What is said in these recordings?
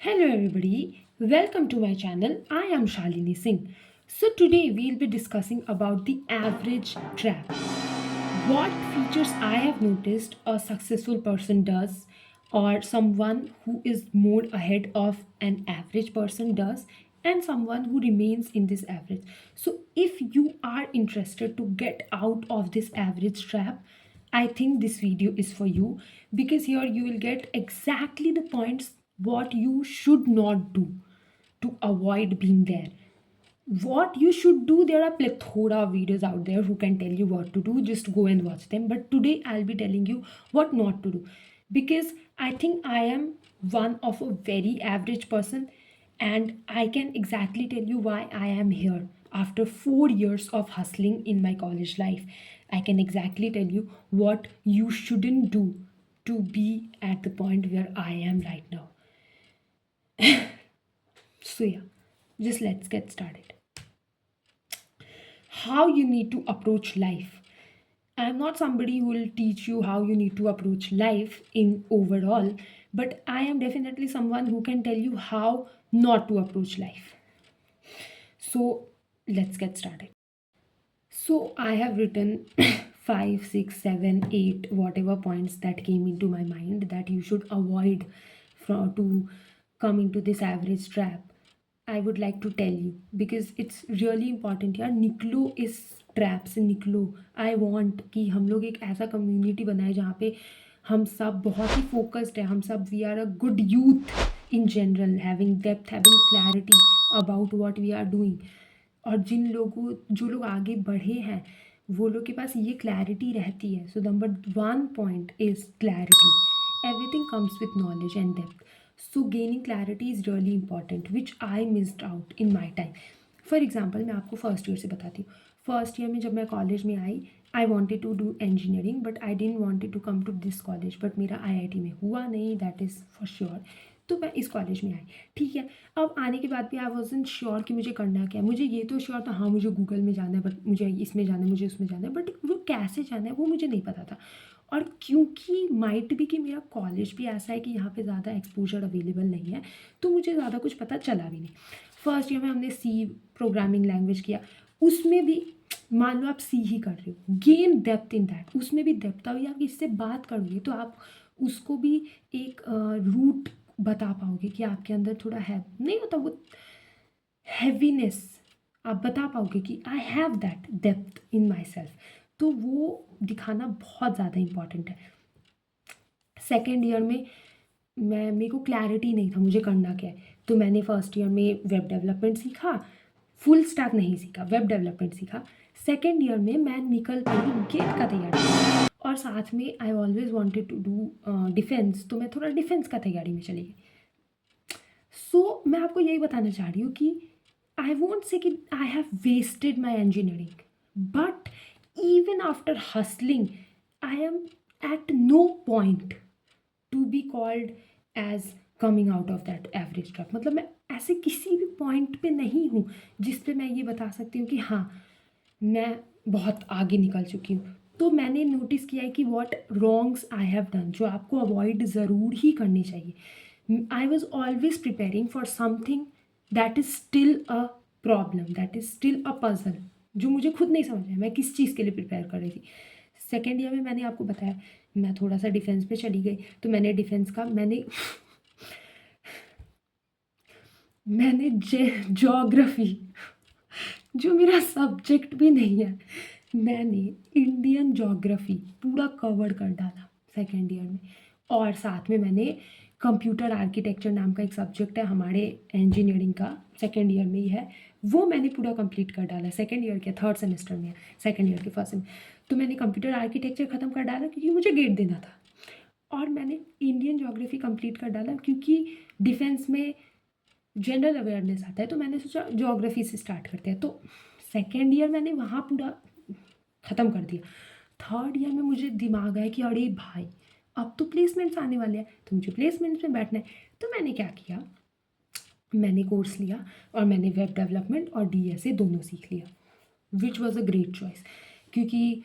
Hello everybody, welcome to my channel. I am Shalini Singh. So today we'll be discussing about the average trap. What features I have noticed a successful person does or someone who is more ahead of an average person does and someone who remains in this average. So if you are interested to get out of this average trap, I think this video is for you because here you will get exactly the points what you should not do to avoid being there. What you should do, there are plethora of videos out there who can tell you what to do. Just go and watch them. But today I'll be telling you what not to do because I think I am one of a very average person and I can exactly tell you why I am here after 4 years of hustling in my college life. I can exactly tell you what you shouldn't do to be at the point where I am right now. So yeah, just let's get started. How you need to approach life. I'm not somebody who will teach you how you need to approach life in overall, but I am definitely someone who can tell you how not to approach life. So let's get started. So I have written five, six, seven, eight, whatever points that came into my mind that you should avoid from to come into this average trap. I would like to tell you because it's really important यार निकलो इस trap से निकलो. I want कि हम लोग एक ऐसा कम्युनिटी बनाए जहाँ पे हम सब बहुत ही फोकस्ड है. हम सब we are a good youth in general having depth having clarity about what we are doing. और जिन लोगों जो लोग आगे बढ़े हैं वो लोग के पास ये क्लैरिटी रहती है. So number one point is clarity. Everything comes with knowledge and depth. So gaining clarity is really important which I missed out in my time. For example मैं आपको फर्स्ट ईयर से बताती हूँ. फर्स्ट ईयर में जब मैं college में I wanted to do engineering but I didn't wanted to come to this college. बट मेरा IIT में हुआ नहीं, दैट इज़ फॉर श्योर. तो मैं इस कॉलेज में आई. ठीक है. अब आने के बाद भी आई वॉजन श्योर कि मुझे करना क्या है. मुझे ये तो श्योर था हाँ मुझे गूगल में जाना है, बट मुझे इसमें जाना है, मुझे उसमें जाना है, बट वो कैसे जाना है वो मुझे नहीं पता था. और क्योंकि माइट भी कि मेरा कॉलेज भी ऐसा है कि यहाँ पे ज़्यादा एक्सपोजर अवेलेबल नहीं है तो मुझे ज़्यादा कुछ पता चला भी नहीं. फर्स्ट ईयर में हमने C प्रोग्रामिंग लैंग्वेज किया. उसमें भी मान लो आप C ही कर रहे हो, गेन डेप्थ इन दैट. उसमें भी डेप्थ अभी आप इससे बात करोगे तो आप उसको भी एक रूट बता पाओगे कि आपके अंदर थोड़ा है नहीं होता वो हैवीनेस. आप बता पाओगे कि I have that depth in my self. तो वो दिखाना बहुत ज़्यादा इम्पॉर्टेंट है. सेकेंड ईयर में मेरे को क्लैरिटी नहीं था मुझे करना क्या है. तो मैंने फर्स्ट ईयर में वेब डेवलपमेंट सीखा. फुल स्टैक नहीं सीखा, वेब डेवलपमेंट सीखा. सेकेंड ईयर में मैं निकल पड़ी गेट का तैयारी की. और साथ में I always wanted to do defence, तो मैं थोड़ा डिफेंस का तैयारी में चली गई. सो मैं आपको यही बताना चाह रही हूँ कि आई वोंट से कि I have wasted my engineering, but even after hustling I am at no point to be called as coming out of that average trap. मतलब मैं ऐसे किसी भी पॉइंट पे नहीं हूँ जिस पे मैं ये बता सकती हूँ कि हाँ मैं बहुत आगे निकल चुकी हूँ. तो मैंने नोटिस किया है कि what wrongs I have done जो आपको अवॉइड ज़रूर ही करनी चाहिए. I was always preparing for something that is still a problem, that is still a puzzle. जो मुझे खुद नहीं समझ आया मैं किस चीज़ के लिए प्रिपेयर कर रही थी. सेकेंड ईयर में मैंने आपको बताया मैं थोड़ा सा डिफेंस पे चली गई. तो मैंने डिफेंस का मैंने ज्योग्राफी जो मेरा सब्जेक्ट भी नहीं है, मैंने इंडियन ज्योग्राफी पूरा कवर कर डाला सेकेंड ईयर में. और साथ में मैंने कंप्यूटर आर्किटेक्चर नाम का एक सब्जेक्ट है हमारे इंजीनियरिंग का, सेकेंड ईयर में ही है, वो मैंने पूरा कंप्लीट कर डाला. सेकेंड ईयर के थर्ड सेमेस्टर में है, सेकेंड ईयर के फर्स्ट में. तो मैंने कंप्यूटर आर्किटेक्चर ख़त्म कर डाला क्योंकि मुझे गेट देना था. और मैंने इंडियन ज्योग्राफी कंप्लीट कर डाला क्योंकि डिफेंस में जनरल अवेयरनेस आता है. तो मैंने सोचा ज्योग्राफी से स्टार्ट करते हैं. तो सेकेंड ईयर मैंने वहाँ पूरा ख़त्म कर दिया. थर्ड ईयर में मुझे दिमाग आया कि अरे भाई अब तो प्लेसमेंट्स आने वाले हैं तो मुझे प्लेसमेंट्स में बैठना है. तो मैंने क्या किया, मैंने कोर्स लिया और मैंने वेब डेवलपमेंट और DSA दोनों सीख लिया, which was a great choice. क्योंकि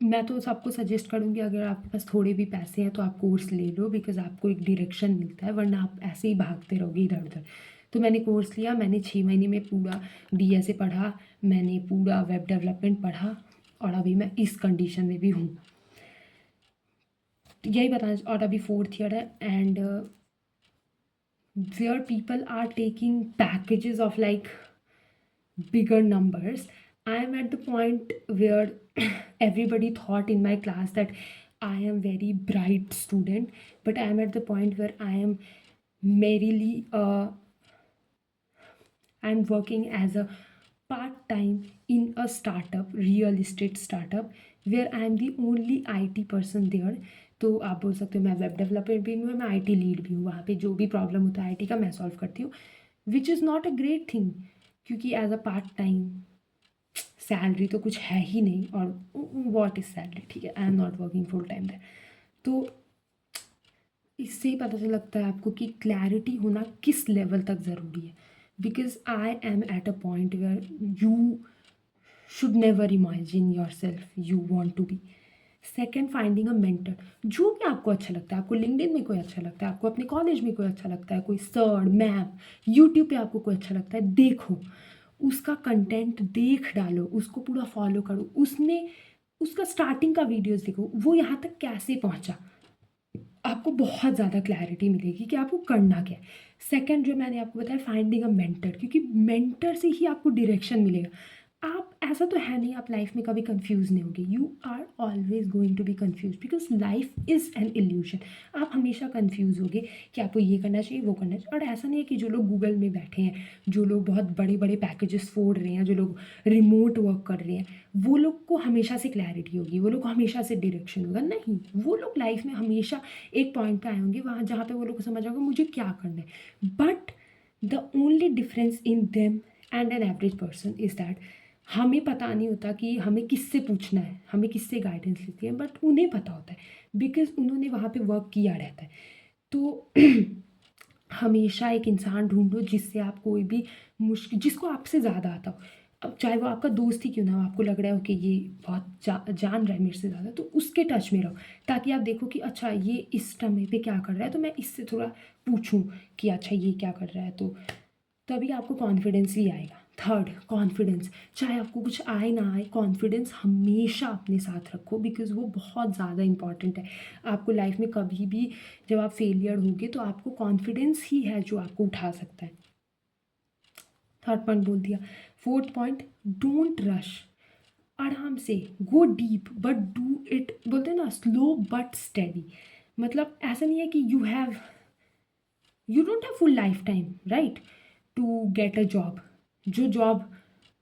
मैं तो सबको सजेस्ट करूँगी, अगर आपके पास थोड़े भी पैसे हैं तो आप कोर्स ले लो, बिकॉज़ आपको एक डायरेक्शन मिलता है, वरना आप ऐसे ही भागते रहोगे इधर-उधर। तो मैंने कोर्स लिया, मैंने 6 महीने में पूरा डीएसए पढ़ा, मैंने पूरा वेब डेवलपमेंट पढ़ा और अभी मैं इस कंडीशन में भी हूँ। यही बताना, और अभी 4th ईयर है and where people are taking packages of like bigger numbers. I am at the point where everybody thought in my class that I am very bright student, but I am at the point where I am merely I'm working as a part time in a startup, real estate startup, where I am the only IT person there. तो आप बोल सकते हो मैं web developer भी हूँ, मैं IT lead भी हूँ, वहाँ पे जो भी प्रॉब्लम होता है आईटी का मैं सॉल्व करती हूँ, which is not a great thing, क्योंकि as a part time salary तो कुछ है ही नहीं, और व्हाट इज़ सैलरी, ठीक है, I am not working full time that. तो इससे ही पता चल लगता है आपको कि क्लैरिटी होना किस लेवल तक ज़रूरी है, because I am at a point where you should never imagine yourself you want to be. Second, finding a mentor. जो भी आपको अच्छा लगता है, आपको लिंक्डइन में कोई अच्छा लगता है, आपको अपने कॉलेज में कोई अच्छा लगता है, कोई सर मैम, यूट्यूब पे आपको कोई अच्छा लगता है, देखो उसका कंटेंट, देख डालो, उसको पूरा फॉलो करो, उसने उसका स्टार्टिंग का वीडियोस देखो, वो यहाँ तक कैसे पहुँचा, आपको बहुत ज़्यादा क्लैरिटी मिलेगी कि आपको करना क्या है। सेकंड, जो मैंने आपको बताया, फाइंडिंग अ मेंटर, क्योंकि मेंटर से ही आपको डायरेक्शन मिलेगा। आप ऐसा तो है नहीं आप लाइफ में कभी कंफ्यूज नहीं होंगे, you are always going to be confuse, because life is an illusion. आप हमेशा कंफ्यूज होगे कि आपको ये करना चाहिए, वो करना चाहिए। और ऐसा नहीं है कि जो लोग गूगल में बैठे हैं, जो लोग बहुत बड़े बड़े पैकेजेस फोड़ रहे हैं, जो लोग रिमोट वर्क कर रहे हैं, वो लोग को हमेशा से क्लैरिटी होगी, वो लोग को हमेशा से डायरेक्शन होगा, नहीं। वो लोग लाइफ में हमेशा एक पॉइंट पे आए होंगे, वहाँ जहाँ पे वो लोग को समझ आएगा मुझे क्या करना है। But the only difference in them and an average person is that हमें पता नहीं होता कि हमें किससे पूछना है, हमें किससे गाइडेंस लेती है, बट उन्हें पता होता है, बिकॉज उन्होंने वहाँ पे वर्क किया रहता है। तो हमेशा एक इंसान ढूंढो जिससे आप कोई भी मुश्किल, जिसको आपसे ज़्यादा आता हो, अब चाहे वो आपका दोस्त ही क्यों ना हो, आपको लग रहा हो कि ये बहुत जान रहा है मेरे से ज़्यादा, तो उसके टच में रहो, ताकि आप देखो कि अच्छा ये इस समय पे क्या कर रहा है, तो मैं इससे थोड़ा पूछूं कि अच्छा ये क्या कर रहा है, तो तभी आपको कॉन्फिडेंस भी आएगा। Third, confidence. चाहे आपको कुछ आए ना आए, कॉन्फिडेंस हमेशा अपने साथ रखो, बिकॉज वो बहुत ज़्यादा इंपॉर्टेंट है। आपको लाइफ में कभी भी जब आप फेलियर होगे तो आपको कॉन्फिडेंस ही है जो आपको उठा सकता है। थर्ड पॉइंट बोल दिया। Fourth point, don't rush. आराम से go deep, but do it, बोलते हैं ना, स्लो बट स्टेडी। मतलब ऐसा नहीं है कि you don't have full lifetime right to get a job. जो जॉब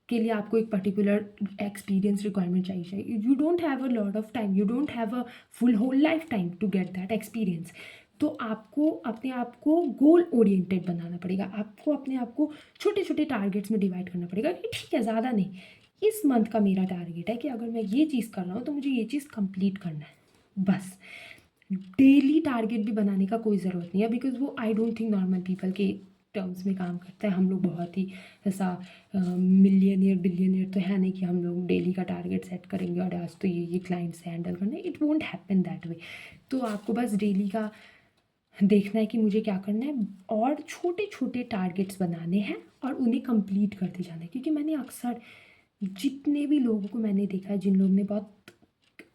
के लिए आपको एक पर्टिकुलर एक्सपीरियंस रिक्वायरमेंट चाहिए, you don't have a lot of time, you don't have a full whole lifetime to get that experience. तो आपको अपने आप को गोल ओरिएंटेड बनाना पड़ेगा, आपको अपने आप को छोटे छोटे टारगेट्स में डिवाइड करना पड़ेगा कि ठीक है, ज़्यादा नहीं, इस मंथ का मेरा टारगेट है कि अगर मैं ये चीज़ कर रहा हूँ तो मुझे ये चीज़ कंप्लीट करना है, बस। डेली टारगेट भी बनाने का कोई ज़रूरत नहीं है, बिकॉज वो I don't think normal people के टर्म्स में काम करता है। हम लोग बहुत ही ऐसा मिलियनियर बिलियनियर तो है नहीं कि हम लोग डेली का टारगेट सेट करेंगे और आज तो ये क्लाइंट्स हैंडल करना है, it won't happen that way. तो आपको बस डेली का देखना है कि मुझे क्या करना है, और छोटे छोटे टारगेट्स बनाने हैं और उन्हें कंप्लीट करते जाना है। क्योंकि मैंने अक्सर जितने भी लोगों को मैंने देखा है, जिन लोगों ने बहुत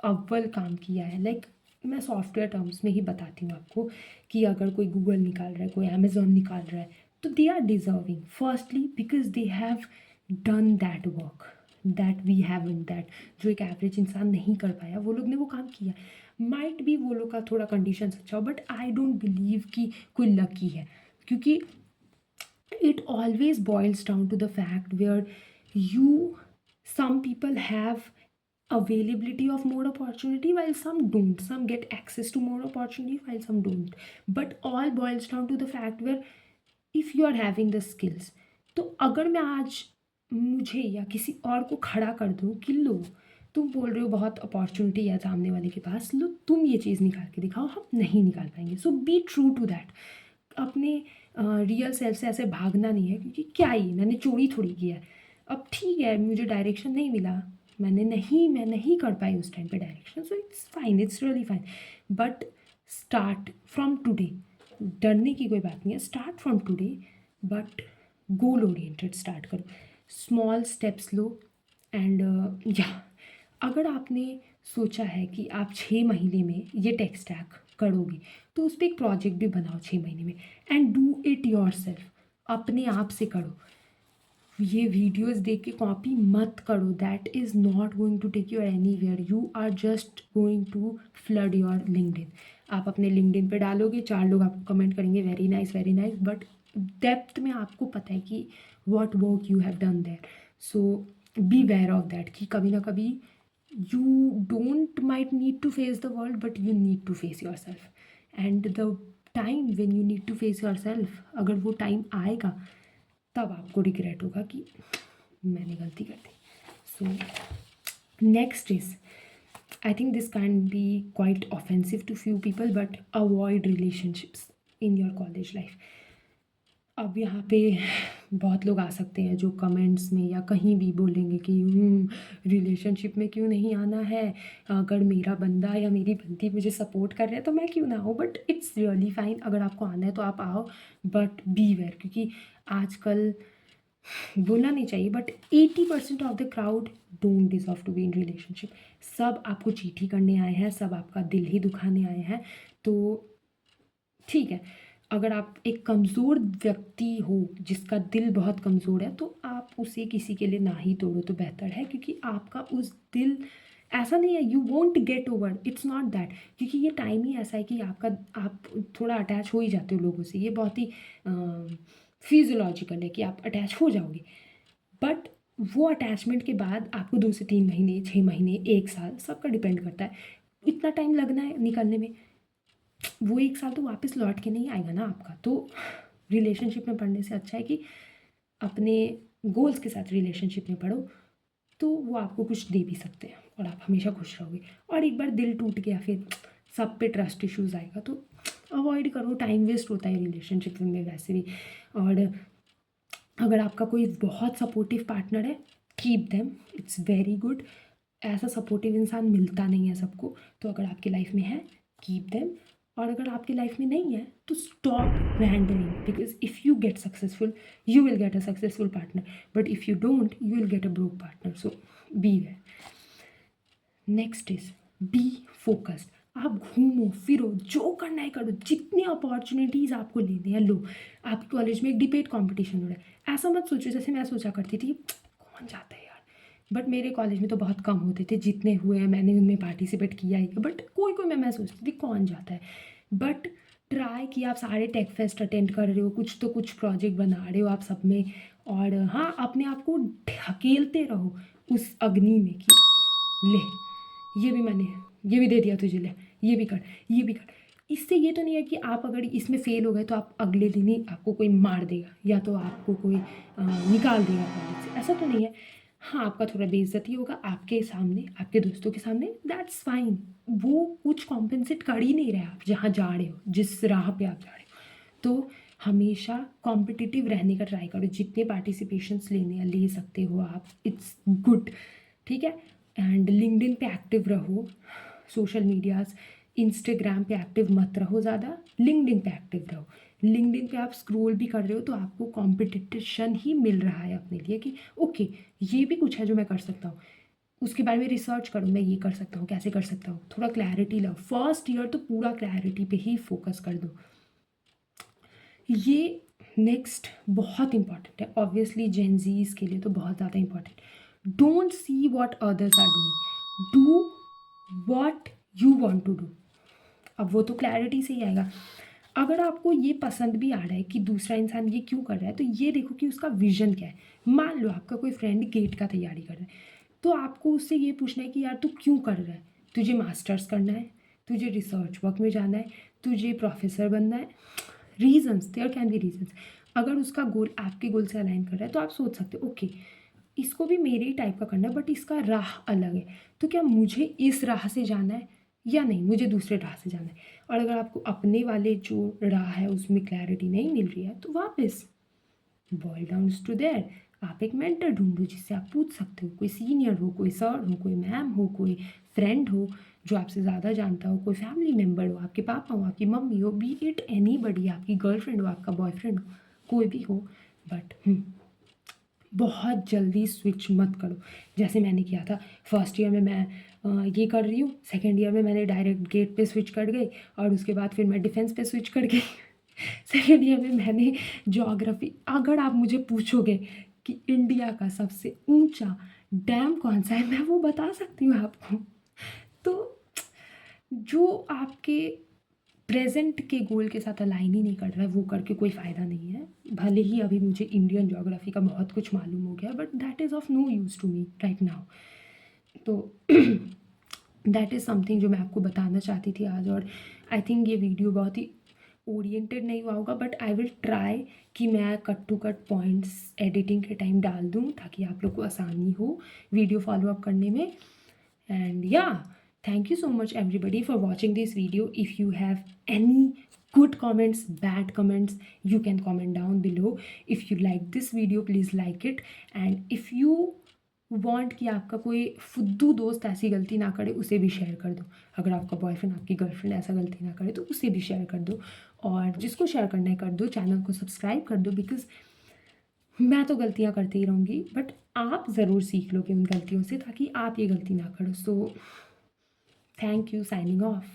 अव्वल काम किया है, लाइक मैं सॉफ्टवेयर टर्म्स में ही बताती हूँ आपको, कि अगर कोई गूगल निकाल रहा है, कोई अमेजोन निकाल रहा है, तो they are deserving, firstly because they have done that work that we have in that, जो एक एवरेज इंसान नहीं कर पाया, वो लोग ने वो काम किया। माइट भी वो लोग का थोड़ा कंडीशन अच्छा हो, बट आई डोंट बिलीव कि कोई लकी है, क्योंकि it always boils down to the fact where some people have availability of more opportunity while some don't, some get access to more opportunity while some don't, but all boils down to the fact where if you are having the skills, तो अगर मैं आज मुझे या किसी और को खड़ा कर दूँ कि लो, तुम बोल रहे हो बहुत अपॉर्चुनिटी है सामने वाले के पास, लो तुम ये चीज़ निकाल के दिखाओ, हम नहीं निकाल पाएंगे, सो बी ट्रू टू दैट। अपने रियल सेल्फ से ऐसे भागना नहीं है, क्योंकि क्या ही मैंने चोरी थोड़ी किया है। अब ठीक है, मुझे डायरेक्शन नहीं मिला, मैं नहीं कर पाई उस टाइम पे direction, so it's fine, it's really fine. But start from today, डरने की कोई बात नहीं है, start from today, but goal oriented start करो, स्मॉल स्टेप्स लो। एंड या अगर आपने सोचा है कि आप 6 महीने में ये टेक स्टैक करोगे, तो उस पर एक प्रोजेक्ट भी बनाओ 6 महीने में, and do it your self, अपने आप से करो। ये वीडियोस देख के कॉपी मत करो, that is not going to take you anywhere, you are just going to flood your LinkedIn. आप अपने लिंक्डइन पे डालोगे, 4 लोग आपको कमेंट करेंगे very nice very nice, but depth में आपको पता है कि what work you have done there. So beware of that कि कभी ना कभी you don't might need to face the world, but you need to face yourself, and the time when you need to face yourself, अगर वो time आएगा तब आपको regret होगा कि मैंने गलती कर दी। So next is, I think this can be quite offensive to few people, but avoid relationships in your college life. अब यहाँ पे बहुत लोग आ सकते हैं जो कमेंट्स में या कहीं भी बोलेंगे कि रिलेशनशिप में क्यों नहीं आना है, अगर मेरा बंदा या मेरी बंदी मुझे सपोर्ट कर रहे हैं तो मैं क्यों ना आऊँ। बट इट्स रियली फाइन, अगर आपको आना है तो आप आओ, बट बी वेयर, क्योंकि आजकल बोलना नहीं चाहिए but 80% of the crowd don't deserve to be in relationship. सब आपको चीट ही करने आए हैं, सब आपका दिल ही दुखाने आए हैं। तो ठीक है, अगर आप एक कमज़ोर व्यक्ति हो जिसका दिल बहुत कमज़ोर है, तो आप उसे किसी के लिए ना ही तोड़ो तो बेहतर है, क्योंकि आपका उस दिल ऐसा नहीं है, you won't get over, it's not that, क्योंकि ये टाइम ही ऐसा है कि आप थोड़ा अटैच हो ही जाते हो लोगों से, ये बहुत ही फिजियोलॉजिकल है कि आप अटैच हो जाओगे। बट वो अटैचमेंट के बाद आपको 2 से 3 महीने, 6 महीने, 1 साल, सबका डिपेंड करता है, इतना टाइम लगना है निकलने में। वो 1 साल तो वापस लौट के नहीं आएगा ना आपका। तो रिलेशनशिप में पढ़ने से अच्छा है कि अपने गोल्स के साथ रिलेशनशिप में पढ़ो, तो वो आपको कुछ दे भी सकते हैं और आप हमेशा खुश रहोगे। और एक बार दिल टूट गया फिर सब पे ट्रस्ट इश्यूज़ आएगा, तो अवॉइड करो, टाइम वेस्ट होता है रिलेशनशिप में वैसे भी। और अगर आपका कोई बहुत सपोर्टिव पार्टनर है, keep them, it's very good. ऐसा सपोर्टिव इंसान मिलता नहीं है सबको, तो अगर आपकी लाइफ में है, कीप देम। और अगर आपकी लाइफ में नहीं है तो स्टॉप रैंडलिंग, because if you get successful you will get a successful partner, but if you don't you will get a broke partner. So beware. Next is be focused. आप घूमो फिरो, जो करना है करो, जितनी अपॉर्चुनिटीज़ आपको लेने हैं लो। आपके कॉलेज में एक डिबेट कंपटीशन हो रहा है, ऐसा मत सोचो जैसे मैं सोचा करती थी कौन जाता है यार, बट मेरे कॉलेज में तो बहुत कम होते थे, जितने हुए हैं मैंने उनमें पार्टिसिपेट किया ही, बट कोई कोई मैं सोचती थी कौन जाता है। बट ट्राई कि आप सारे टेक फेस्ट अटेंड कर रहे हो, कुछ तो कुछ प्रोजेक्ट बना रहे हो आप सब में, और हाँ अपने आप को ढकेलते रहो उस अग्नि में कि ले ये भी मैंने, ये भी दे दिया तुझे, ले ये भी कर, ये भी कर। इससे ये तो नहीं है कि आप अगर इसमें फेल हो गए तो आप अगले दिन ही आपको कोई मार देगा या तो आपको कोई निकाल देगा कॉलेज से, ऐसा तो नहीं है। हाँ आपका थोड़ा बेइज्जती होगा आपके सामने, आपके दोस्तों के सामने, दैट्स फाइन। वो कुछ कॉम्पेंसेट कर ही नहीं रहे आप जहाँ जा रहे हो, जिस राह पे आप जा रहे हो। तो हमेशा कॉम्पिटिटिव रहने का ट्राई करो, जितने पार्टिसिपेशंस लेने ले सकते हो आप, इट्स गुड, ठीक है। एंड लिंक्डइन पे एक्टिव रहो, सोशल मीडियाज़ इंस्टाग्राम पे एक्टिव मत रहो ज़्यादा, लिंक्डइन पे एक्टिव रहो। लिंक्डइन पे आप स्क्रॉल भी कर रहे हो तो आपको कंपटीशन ही मिल रहा है अपने लिए कि ओके ये भी कुछ है जो मैं कर सकता हूँ, उसके बारे में रिसर्च करो, मैं ये कर सकता हूँ, कैसे कर सकता हूँ, थोड़ा क्लैरिटी लो। फर्स्ट ईयर तो पूरा क्लैरिटी पे ही फोकस कर दो। ये नेक्स्ट बहुत इंपॉर्टेंट है, ऑब्वियसली जेनजीज के लिए तो बहुत ज़्यादा important. Don't see what others are doing, do what you want to do. अब वो तो क्लैरिटी से ही आएगा। अगर आपको ये पसंद भी आ रहा है कि दूसरा इंसान ये क्यों कर रहा है, तो ये देखो कि उसका विजन क्या है। मान लो आपका कोई फ्रेंड गेट का तैयारी कर रहा है, तो आपको उससे ये पूछना है कि यार तू क्यों कर रहा है, तुझे मास्टर्स करना है, तुझे रिसर्च वर्क में जाना है, तुझे प्रोफेसर बनना है, reasons, there can be reasons. अगर उसका गोल आपके गोल से अलाइन कर रहा है तो आप सोच सकते हो ओके इसको भी मेरे ही टाइप का करना है, बट इसका राह अलग है, तो क्या मुझे इस राह से जाना है या नहीं, मुझे दूसरे राह से जाना है। और अगर आपको अपने वाले जो राह है उसमें क्लैरिटी नहीं मिल रही है, तो वापस बॉयल डाउन टू देयर, आप एक मेंटर ढूंढो जिससे आप पूछ सकते हो, कोई सीनियर हो, कोई सर हो, कोई मैम हो, कोई फ्रेंड हो जो आपसे ज़्यादा जानता हो, कोई फैमिली मेम्बर हो, आपके पापा हो, आपकी मम्मी हो, बी इट एनी बडी, आपकी गर्लफ्रेंड हो, आपका बॉयफ्रेंड हो, कोई भी हो। बट बहुत जल्दी स्विच मत करो जैसे मैंने किया था। फर्स्ट ईयर में मैं ये कर रही हूँ, सेकेंड ईयर में मैंने डायरेक्ट गेट पे स्विच कर गई और उसके बाद फिर मैं डिफेंस पे स्विच कर गई। सेकेंड ईयर में मैंने ज्योग्राफी, अगर आप मुझे पूछोगे कि इंडिया का सबसे ऊंचा डैम कौन सा है, मैं वो बता सकती हूँ आपको। तो जो आपके प्रेजेंट के गोल के साथ अलाइन ही नहीं कर रहा है वो करके कोई फ़ायदा नहीं है। भले ही अभी मुझे इंडियन ज्योग्राफी का बहुत कुछ मालूम हो गया, but that is of no use to me right now. तो दैट इज़ समथिंग जो मैं आपको बताना चाहती थी आज। और आई थिंक ये वीडियो बहुत ही ओरिएंटेड नहीं हुआ होगा, बट आई विल ट्राई कि मैं cut to cut points editing के टाइम डाल दूँ ताकि आप लोग को आसानी हो वीडियो फॉलो अप करने में। And yeah, thank you so much everybody for watching this video. If you have any good comments, bad comments, you can comment down below. If you like this video, please like it. And if you want कि आपका कोई फुद्दू दोस्त ऐसी गलती ना करे, उसे भी शेयर कर दो। अगर आपका बॉयफ्रेंड, आपकी गर्लफ्रेंड ऐसा गलती ना करे तो उसे भी शेयर कर दो। और जिसको शेयर करना है कर दो, चैनल को सब्सक्राइब कर दो, बिकॉज मैं तो गलतियाँ करती ही रहूँगी, बट आप ज़रूर सीख लोगे उन गलतियों से ताकि आप ये गलती ना करो। So thank you, signing off.